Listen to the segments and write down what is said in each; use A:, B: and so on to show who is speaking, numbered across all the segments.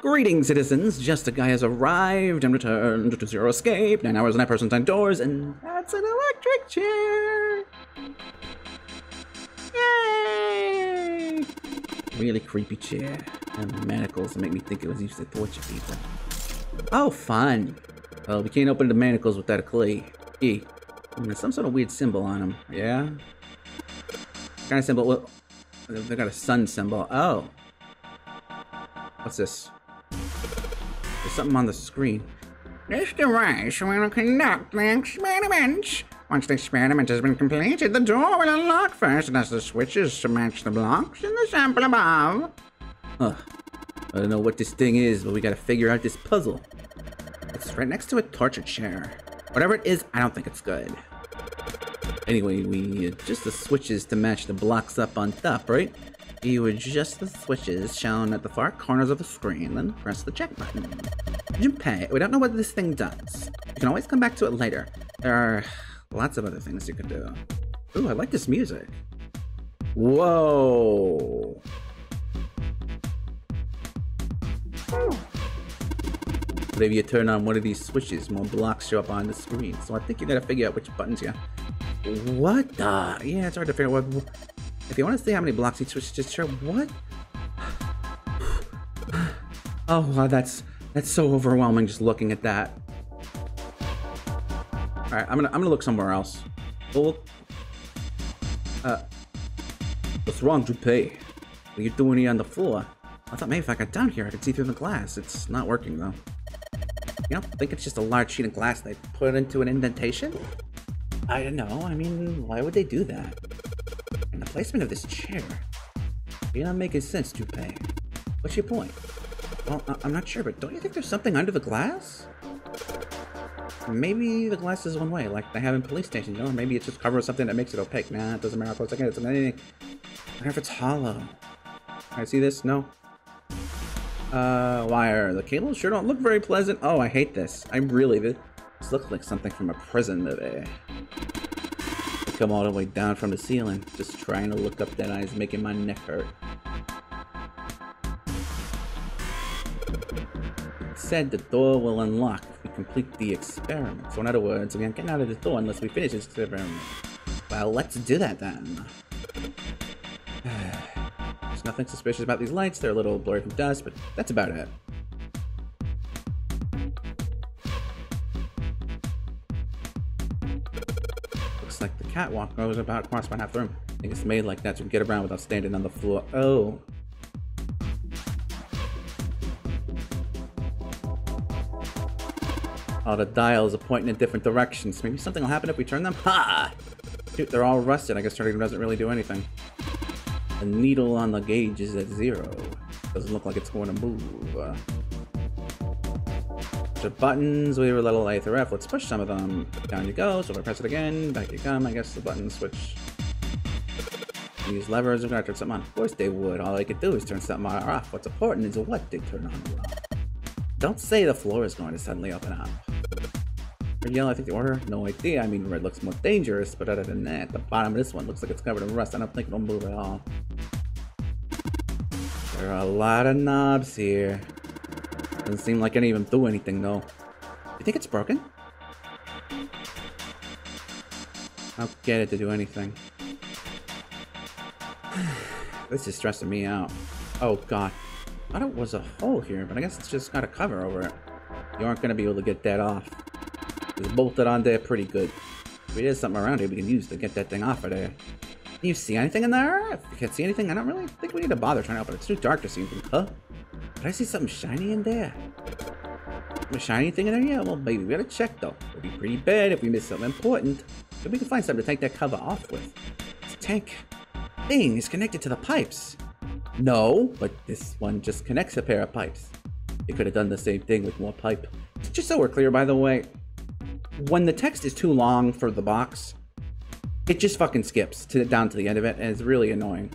A: Greetings, citizens. Justiguy has arrived and returned to Zero Escape. 9 hours, 9 persons, 9 doors, and that's an electric chair. Yay! Really creepy chair. And the manacles that make me think it was used to torture people. Oh, fun. Well, we can't open the manacles without a key. There's some sort of weird symbol on them. Yeah? What kind of symbol? Well, they got a sun symbol. Oh. What's this? There's something on the screen.
B: This device will conduct the experiment. Once the experiment has been completed, the door will unlock first and has the switches to match the blocks in the sample above.
A: Huh. I don't know what this thing is, but we gotta figure out this puzzle. It's right next to a torture chair. Whatever it is, I don't think it's good. Anyway, we adjust the switches to match the blocks up on top, right? You adjust the switches shown at the far corners of the screen, then press the check button. Junpei, we don't know what this thing does. You can always come back to it later. There are lots of other things you can do. Ooh, I like this music. Whoa! Whenever you turn on one of these switches, more blocks show up on the screen. So I think you gotta figure out which buttons you... What the? Yeah, it's hard to figure out what... If you want to see how many blocks each switch, just sure. What? Oh, wow, that's so overwhelming just looking at that. All right, I'm gonna look somewhere else. Well, what's wrong, Junpei? What are you doing here on the floor? I thought maybe if I got down here, I could see through the glass. It's not working though. You don't think it's just a large sheet of glass they put into an indentation? I don't know. I mean, why would they do that? And the placement of this chair. You're not making sense, Junpei. What's your point? Well, I'm not sure, but don't you think there's something under the glass? Maybe the glass is one way, like they have in police stations, you know? Maybe it's just covers something that makes it opaque. Nah, it doesn't matter how close I get. It's anything. I wonder if it's hollow. Can I see this? No. Wire. The cables sure don't look very pleasant. Oh, I hate this. This looks like something from a prison movie. Come all the way down from the ceiling. Just trying to look up that eye is making my neck hurt. It said the door will unlock if we complete the experiment. So in other words, we can't get out of the door unless we finish this experiment. Well, let's do that then. There's nothing suspicious about these lights. They're a little blurry from dust, but that's about it. Looks like the catwalk goes about across half the room. I think it's made like that so we can get around without standing on the floor. Oh. Oh, the dials are pointing in different directions. Maybe something will happen if we turn them. Ha! Dude, they're all rusted. I guess turning them doesn't really do anything. The needle on the gauge is at 0. Doesn't look like it's going to move. The buttons, we were a little A through F. Let's push some of them. Down you go. So if I press it again, back you come. I guess the buttons switch. Use levers. We're gonna turn something on. Of course they would. All I could do is turn something on or off. What's important is what they turn on or off. Don't say the floor is going to suddenly open up. For yellow, I think the order. No idea. I mean, red looks more dangerous, but other than that, the bottom of this one looks like it's covered in rust. I don't think it'll move at all. There are a lot of knobs here. Doesn't seem like any of them do anything, though. You think it's broken? I don't get it to do anything. This is stressing me out. Oh, God. I thought it was a hole here, but I guess it's just got a cover over it. You aren't going to be able to get that off. It's bolted on there pretty good. If there's something around here we can use to get that thing off of there. Can you see anything in there? If you can't see anything, I don't really think we need to bother trying to open it. It's too dark to see anything. Huh? Did I see something shiny in there? A shiny thing in there? Yeah, well, maybe we gotta check though. It'd be pretty bad if we miss something important. Maybe we can find something to take that cover off with. This tank thing is connected to the pipes. No, but this one just connects a pair of pipes. You could have done the same thing with more pipe. Just so we're clear, by the way, when the text is too long for the box, it just fucking skips down to the end of it, and it's really annoying.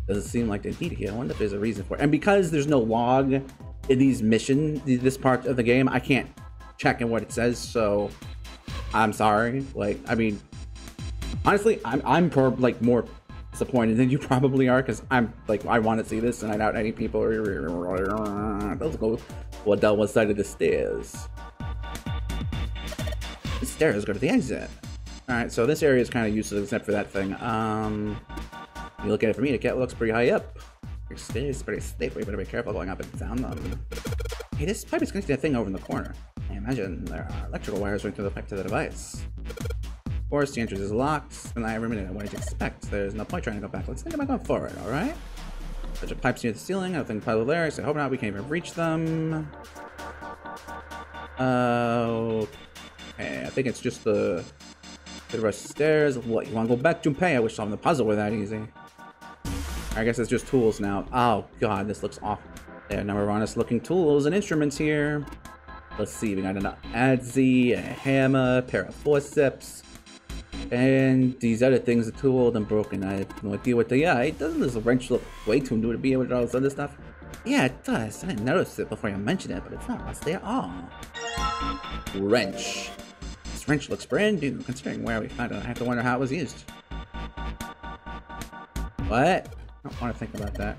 A: Doesn't seem like they need it here. I wonder if there's a reason for it. And because there's no log in these missions, this part of the game, I can't check in what it says, so I'm sorry. Like, I mean, honestly, I'm like more disappointed than you probably are, because I'm like, I want to see this, and I doubt any people are Let's go down one side of the stairs. The stairs go to the exit. Alright, so this area is kind of useless except for that thing. You look at it from me, the cat looks pretty high up. Your stairs pretty steep, we better be careful going up and down them. Hey, this pipe is connected to that thing over in the corner. I imagine there are electrical wires running through the pipe to the device. Of course, the entrance is locked, and every minute what did you expect? There's no point trying to go back. Let's think about going forward, alright? Bunch of pipes near the ceiling, I think pile there, so I hope not we can't even reach them. Okay, I think it's just the rest of the stairs. What, you want to go back, Junpei? I wish solving the puzzle were that easy. I guess it's just tools now. Oh god, this looks awful. There are a number of honest looking tools and instruments here. Let's see, we got an adze, a hammer, a pair of forceps, and these other things are too old and broken. I have no idea what they are. Doesn't this wrench look way too new to be able to do all this other stuff? Yeah, it does. I didn't notice it before you mentioned it, but it's not rusty at all. Wrench. This wrench looks brand new, considering where we found it. I have to wonder how it was used. What? I don't want to think about that.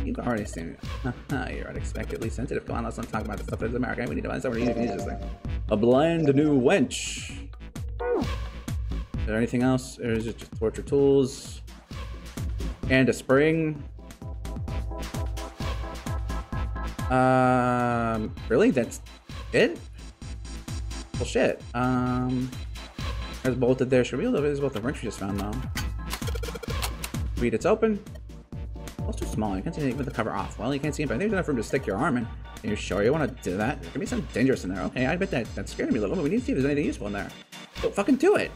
A: You've already seen it. You're unexpectedly sensitive. Come on, let's not talk about this stuff. It's America. We need to find somebody who can use this thing. A bland new wench. Is there anything else? Or is it just torture tools? And a spring? Really? That's it? Well, shit. There's bolted there. Should we be able to both the wrench we just found, though? Read, it's open. Well, it's too small. You can't see anything with the cover off. Well, you can't see it, but there's enough room to stick your arm in. Are you sure you want to do that? There could be something dangerous in there. Okay, I bet that scared me a little bit. We need to see if there's anything useful in there. So fucking do it!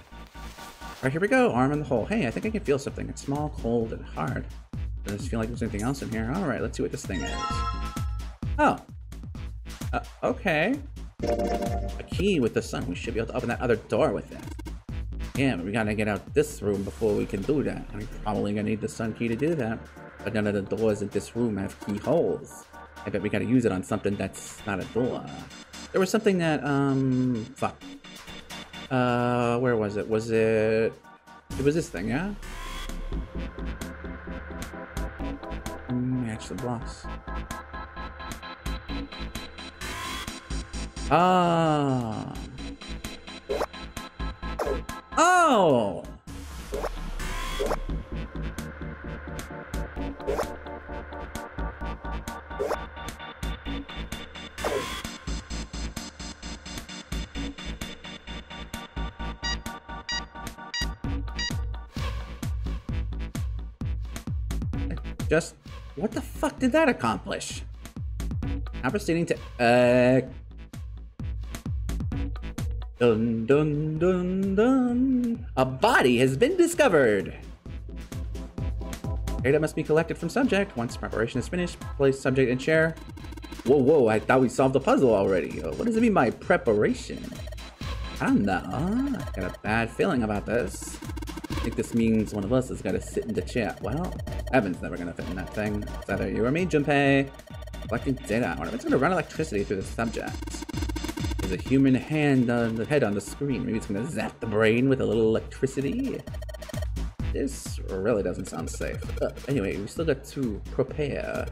A: Alright, here we go. Arm in the hole. Hey, I think I can feel something. It's small, cold, and hard. Does it feel like there's anything else in here? Alright, let's see what this thing is. Oh. Okay. A key with the sun. We should be able to open that other door with it. Yeah, but we gotta get out this room before we can do that. I'm probably gonna need the sun key to do that. But none of the doors in this room have keyholes. I bet we gotta use it on something that's not a door. There was something that, fuck. Where was it? It was this thing, yeah? Match the blocks. Ah. Oh! Just, what the fuck did that accomplish? Now proceeding to, dun dun dun dun. A body has been discovered. Data must be collected from subject. Once preparation is finished, place subject in chair. Whoa, whoa, I thought we solved the puzzle already. What does it mean by preparation? I don't know. I got a bad feeling about this. I think this means one of us has got to sit in the chair. Well, Evan's never gonna fit in that thing. It's either you or me, Junpei. Collecting data. I wonder if it's gonna run electricity through the subject. There's a human hand on the head on the screen. Maybe it's gonna zap the brain with a little electricity. This really doesn't sound safe. Anyway, we still got to prepare.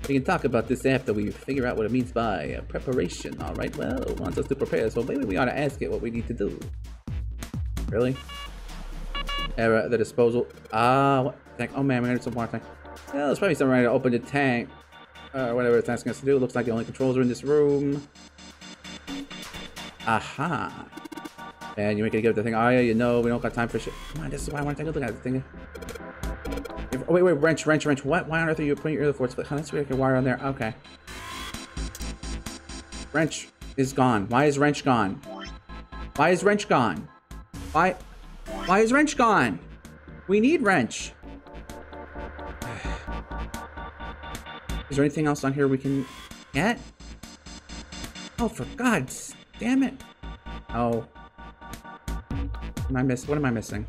A: We can talk about this after we figure out what it means by preparation, alright? Well, it wants us to prepare, so maybe we ought to ask it what we need to do. Really? Error at the disposal. What? Tank. Oh man, we need some water tank. Yeah, there's probably someone ready to open the tank. Whatever it's asking us to do. Looks like the only controls are in this room. Aha. And you make it give the thing. Oh yeah, you know, we don't got time for shit. Come on, this is why I want to take a look at the thing. Oh, wait, wrench. What? Why on earth are you putting your ear force? Let's see if I can wire on there. Okay. Wrench is gone. Why is wrench gone? Why is wrench gone? Why is wrench gone? We need wrench. Is there anything else on here we can get? Oh, for God's damn it. Oh. What am I missing?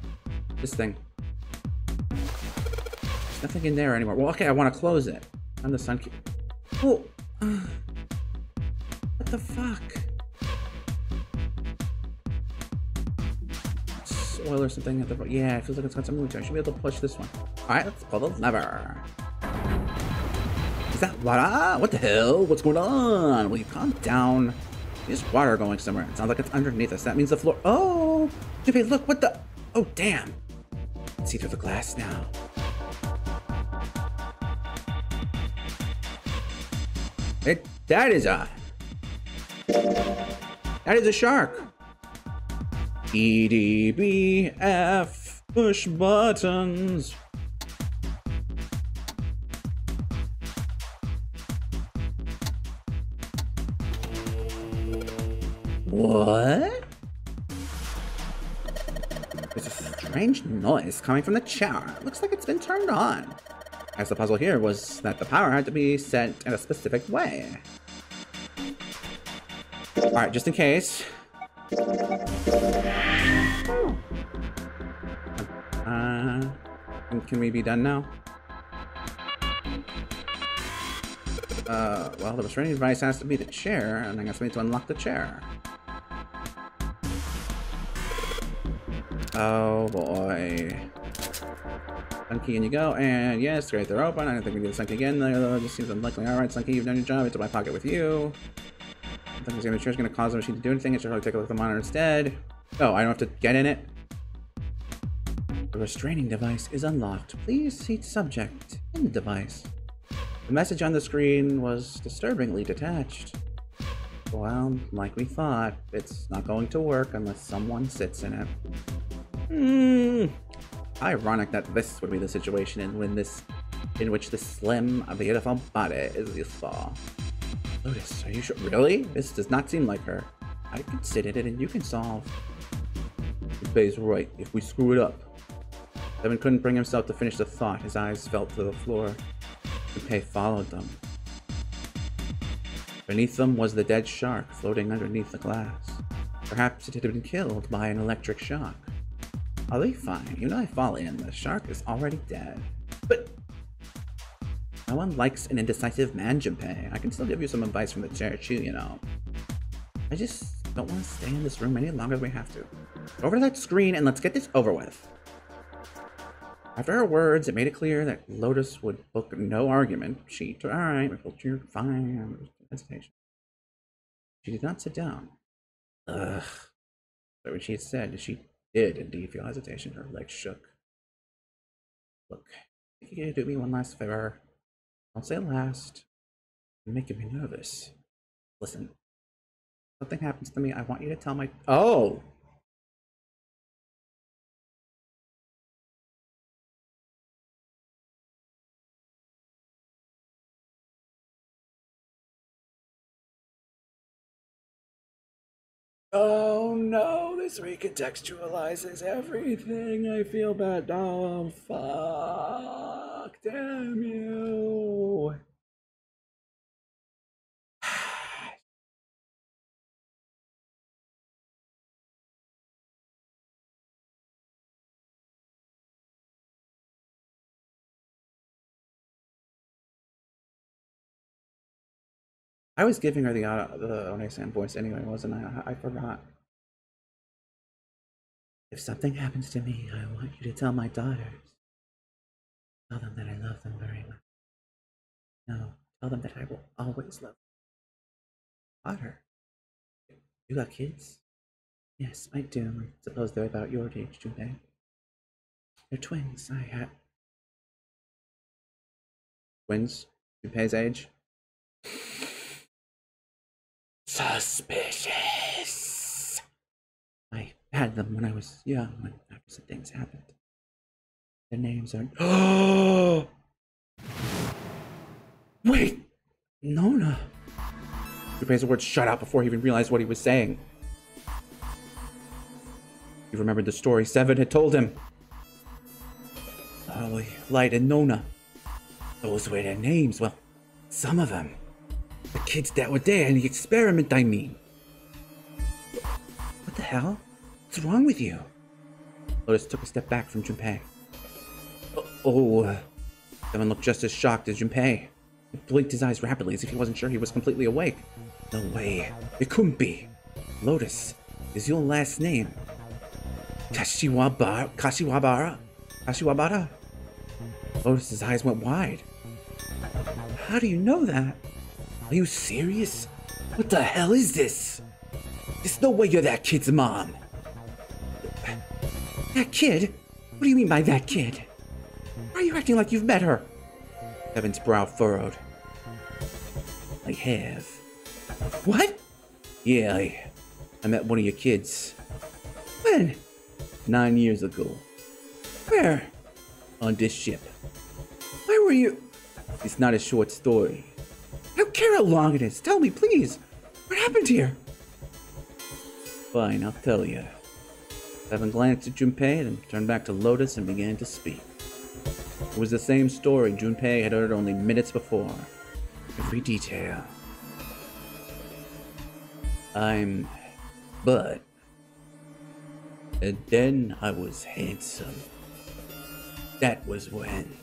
A: This thing. There's nothing in there anymore. Well, okay, I want to close it. On the sun key. Oh. What the fuck? Oil or something at the... Yeah, it feels like it's got some movement. I should be able to push this one. Alright, let's pull the lever. Is that water? What the hell? What's going on? Will you calm down? There's water going somewhere. It sounds like it's underneath us. That means the floor. Oh! Hey, look, what the? Oh, damn. I can see through the glass now. That is a shark. EDBF, push buttons. What? There's a strange noise coming from the shower. It looks like it's been turned on. I guess the puzzle here was that the power had to be set in a specific way. Alright, just in case. Can we be done now? Well, the restraining device has to be the chair, and I guess we need to unlock the chair. Oh boy. Sunky, in you go, and yes, great, they're open. I don't think we need the Sunky again, though. This seems unlikely. Alright, Sunky, you've done your job. Into my pocket with you. I think the chair's gonna cause the machine to do anything. It should probably take a look at the monitor instead. Oh, I don't have to get in it? The restraining device is unlocked. Please seat subject in the device. The message on the screen was disturbingly detached. Well, like we thought, it's not going to work unless someone sits in it. Ironic that this would be the situation in which this slim, beautiful body is useful. Lotus, are you sure? Really? This does not seem like her. I can sit in it and you can solve. Junpei's right. If we screw it up. Devin couldn't bring himself to finish the thought. His eyes fell to the floor. Junpei followed them. Beneath them was the dead shark floating underneath the glass. Perhaps it had been killed by an electric shock. I'll be fine. You know I fall in. The shark is already dead. But no one likes an indecisive man, Junpei. I can still give you some advice from the chair too, you know. I just don't want to stay in this room any longer than we have to. Go over to that screen and let's get this over with. After her words, it made it clear that Lotus would book no argument. She took, alright, you're fine. Hesitation. She did not sit down. Ugh. But when she had said, she did indeed feel hesitation. Her legs shook. Look, if you could do me one last favor. Don't say last. You're making me nervous. Listen. If something happens to me, I want you to tell my— Oh! Oh no, this recontextualizes everything. I feel bad. Oh, fuck. Damn you. I was giving her the One-Sam voice anyway, wasn't I? I forgot. If something happens to me, I want you to tell my daughters. Tell them that I love them very much. No, tell them that I will always love them. Daughter. You got kids? Yes, I do. I suppose they're about your age, Junpei. They're twins. I had twins? Junpei's age? Suspicious. I had them when I was young, when opposite things happened. Their names are— Oh! Wait! Nona! Junpei's words shut out before he even realized what he was saying. He remembered the story Seven had told him. Oh, Light and Nona. Those were their names. Well, some of them. The kids that were there in the experiment, I mean. What the hell? What's wrong with you? Lotus took a step back from Junpei. Devin looked just as shocked as Junpei. He blinked his eyes rapidly as if he wasn't sure he was completely awake. No way. It couldn't be. Lotus, is your last name Kashiwabara? Lotus's eyes went wide. How do you know that? Are you serious? What the hell is this? There's no way you're that kid's mom. That kid? What do you mean by that kid? Why are you acting like you've met her? Kevin's brow furrowed. I have. What? Yeah, I met one of your kids. When? 9 years ago. Where? On this ship. Where were you? It's not a short story. I don't care how long it is. Tell me, please. What happened here? Fine, I'll tell you. Kevin glanced at Junpei, then turned back to Lotus and began to speak. It was the same story Junpei had heard only minutes before. Every detail. I'm Bud. And then I was handsome. That was when.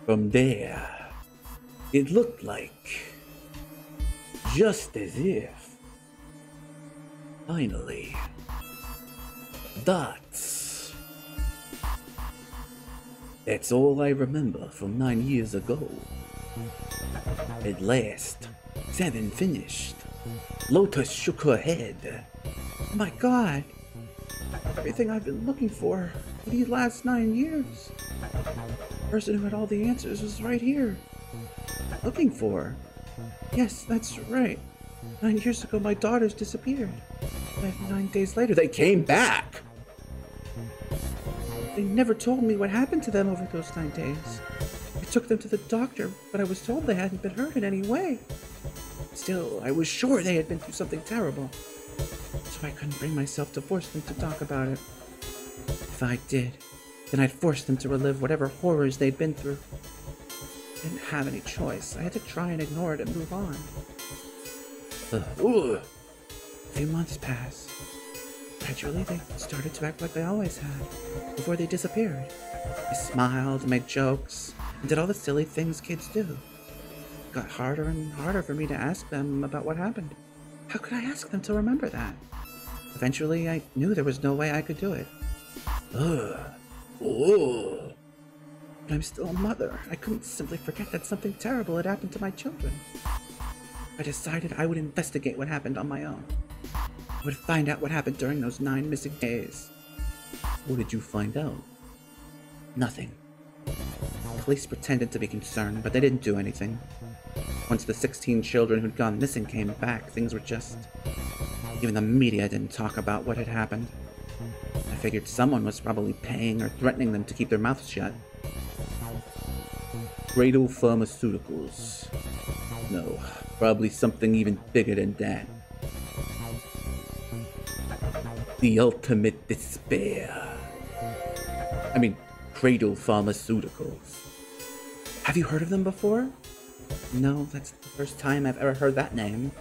A: From there, it looked like, just as if, finally, dots. That's all I remember from 9 years ago. At last, 7 finished. Lotus shook her head. Oh my God, everything I've been looking for these last 9 years. The person who had all the answers was right here. Looking for? Yes, that's right. 9 years ago, my daughters disappeared. And 9 days later, they came back. They never told me what happened to them over those 9 days. I took them to the doctor, but I was told they hadn't been hurt in any way. Still, I was sure they had been through something terrible. So I couldn't bring myself to force them to talk about it. If I did, then I'd force them to relive whatever horrors they'd been through. I didn't have any choice. I had to try and ignore it and move on. A few months passed. Gradually, they started to act like they always had, before they disappeared. They smiled, made jokes, and did all the silly things kids do. It got harder and harder for me to ask them about what happened. How could I ask them to remember that? Eventually, I knew there was no way I could do it. But I'm still a mother. I couldn't simply forget that something terrible had happened to my children. I decided I would investigate what happened on my own. I would find out what happened during those 9 missing days. What did you find out? Nothing. The police pretended to be concerned, but they didn't do anything. Once the 16 children who'd gone missing came back, things were just... Even the media didn't talk about what had happened. I figured someone was probably paying or threatening them to keep their mouths shut. Cradle Pharmaceuticals. No, probably something even bigger than that. The ultimate despair. I mean, Cradle Pharmaceuticals. Have you heard of them before? No, that's the first time I've ever heard that name.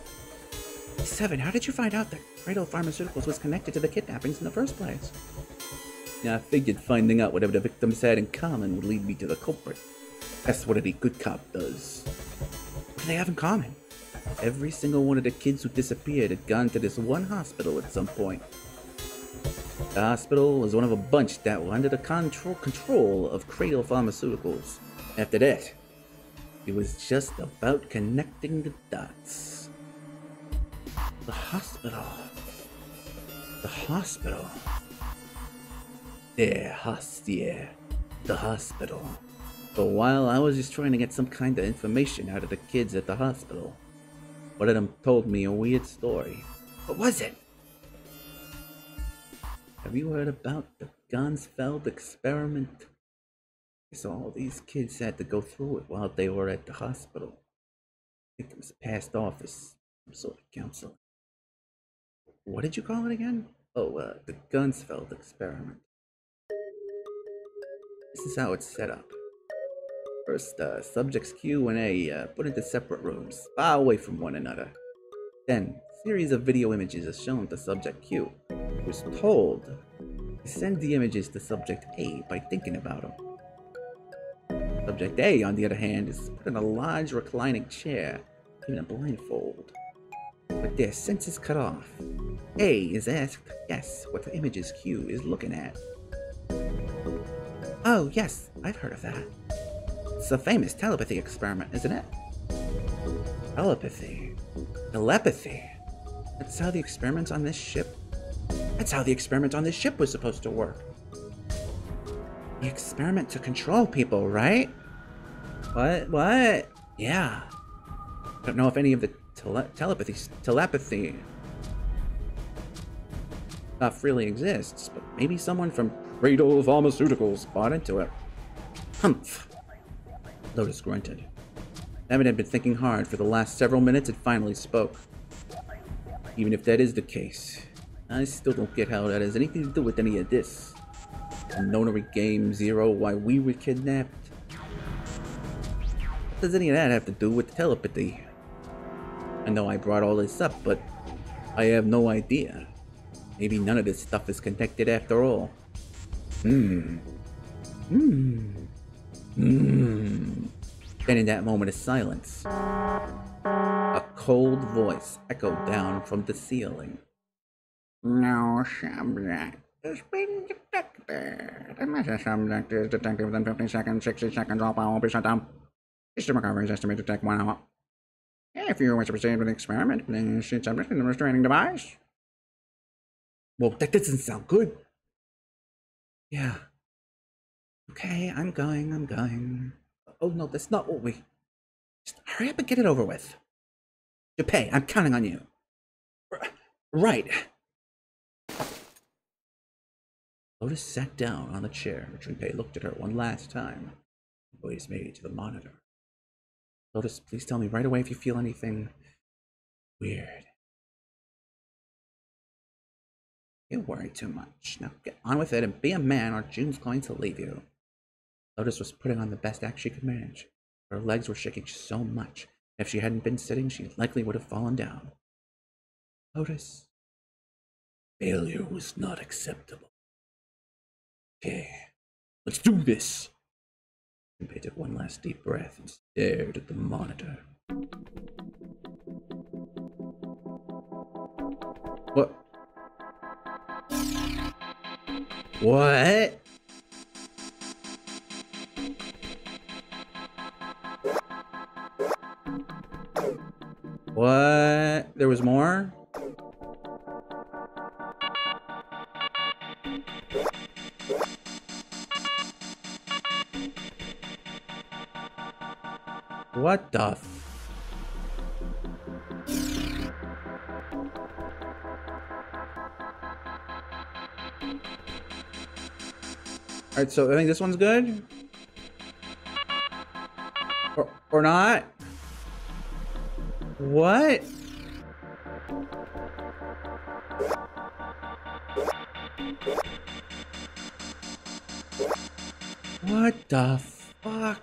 A: 7, how did you find out that Cradle Pharmaceuticals was connected to the kidnappings in the first place? Yeah, I figured finding out whatever the victims had in common would lead me to the culprit. That's what any good cop does. What do they have in common? Every single one of the kids who disappeared had gone to this one hospital at some point. The hospital was one of a bunch that were under the control of Cradle Pharmaceuticals. After that, it was just about connecting the dots. The hospital. The hospital. The hospital. For a while, I was just trying to get some kind of information out of the kids at the hospital. One of them told me a weird story. What was it? Have you heard about the Gansfeld experiment? So all these kids had to go through it while they were at the hospital. I think it was passed off as some sort of counseling. What did you call it again? Oh, the Gansfeld experiment. This is how it's set up. First, subjects Q and A put into separate rooms, far away from one another. Then, a series of video images is shown to subject Q, who is told to send the images to subject A by thinking about them. Subject A, on the other hand, is put in a large reclining chair, given a blindfold. With their senses cut off, A is asked to guess what the images Q is looking at. Oh, yes, I've heard of that. It's a famous telepathy experiment, isn't it? Telepathy. Telepathy. That's how the experiments on this ship... That's how the experiment on this ship was supposed to work. The experiment to control people, right? What? Yeah. I don't know if any of the telepathy stuff really exists, but maybe someone from Cradle Pharmaceuticals bought into it. Humph. Lotus grunted. Evan had been thinking hard for the last several minutes and finally spoke. Even if that is the case, I still don't get how that has anything to do with any of this. Nonary Game Zero, why we were kidnapped. What does any of that have to do with telepathy? I know I brought all this up, but I have no idea. Maybe none of this stuff is connected after all. Then in that moment of silence, a cold voice echoed down from the ceiling.
B: No subject has been detected. Unless a subject is detected within 50 seconds, 60 seconds, all power will be shut down. System recovery is estimated to take 1 hour. If you wish to proceed with the experiment, please shoot subject in the restraining device.
A: Well, that doesn't sound good. Yeah. Okay, I'm going. Oh no, that's not what we... Just hurry up and get it over with. Junpei, I'm counting on you. Right. Lotus sat down on the chair. Junpei looked at her one last time. The voice made to the monitor. Lotus, please tell me right away if you feel anything weird. You worry too much. Now get on with it and be a man or June's going to leave you. Lotus was putting on the best act she could manage. Her legs were shaking so much. If she hadn't been sitting, she likely would have fallen down. Lotus. Failure was not acceptable. Okay, let's do this. Junpei took one last deep breath and stared at the monitor. What? What? What? There was more? What the Alright, so I think this one's good? Or not? What? What the fuck?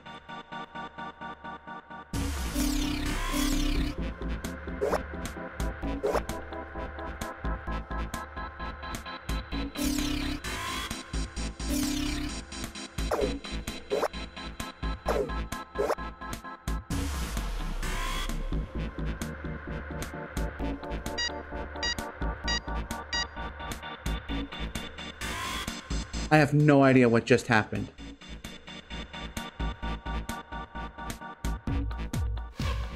A: I have no idea what just happened.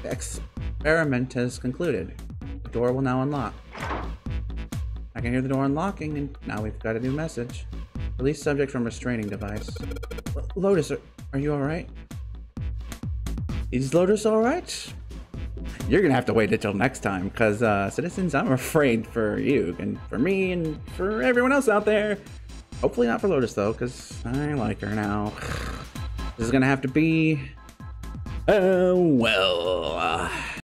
A: The experiment has concluded. The door will now unlock. I can hear the door unlocking, and now we've got a new message. Release subject from restraining device. Lotus, are you alright? Is Lotus alright? You're gonna have to wait until next time, because, citizens, I'm afraid for you, and for me, and for everyone else out there. Hopefully not for Lotus, though, because I like her now. This is gonna have to be... well...